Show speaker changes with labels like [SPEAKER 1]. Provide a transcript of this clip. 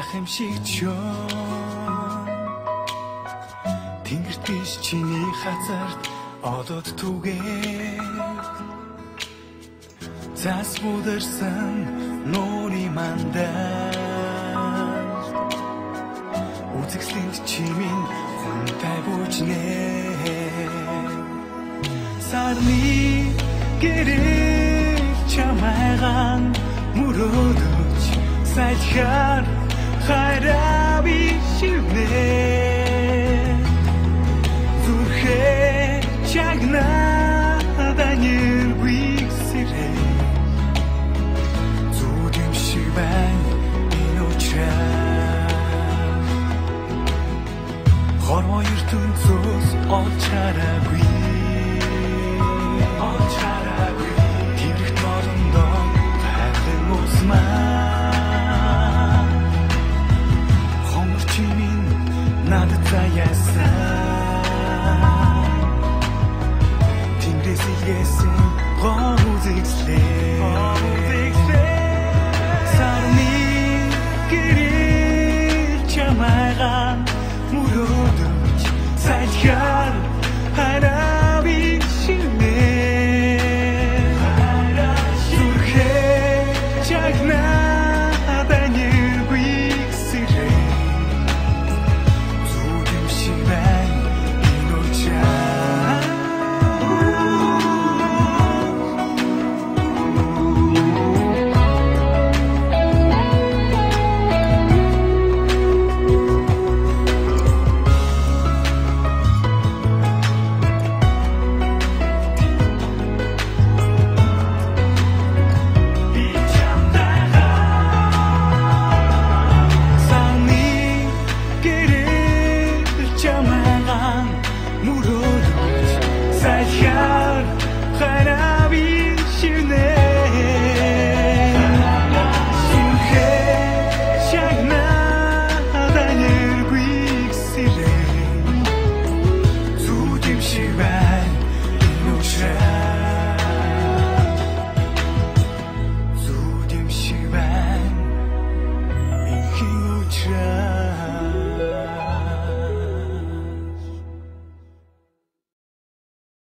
[SPEAKER 1] гайхамшигчөө Тэнгэрт биш чиний хазарт одод түгээ Цас бүдэрсэн нуури мандаа Үзэгсэнд чимийн хүнтэй бүжнэ Сарны гэрэл чамайгаан мөрөөдөж Сайдхаар хайраа бишивнэ Зүрхээ чагнада нэргүй сэрэ Зүудэм шиг байна энэ учраа Хорвоо ертөнцөөс олж хараагүй Тэрэгт ноорондоо хайрын усмаа Хомор чимийн надад заяасан Тэнгэрээс илгээсэн гол үзэгслээ Сарны гэрэл чамайгаан мөрөөдөж Сайдхаар хайраа бишивнэ Зүрхээ чагнада нэргүй сэрэ Зүудэм шиг байна энэ учраа Сайдхаар хайраа бишивнэ Зүрхээ чагнада нэргүй сэрэ Зүудэм шиг байна энэ учраа Зүудэм шиг байна энэ учраа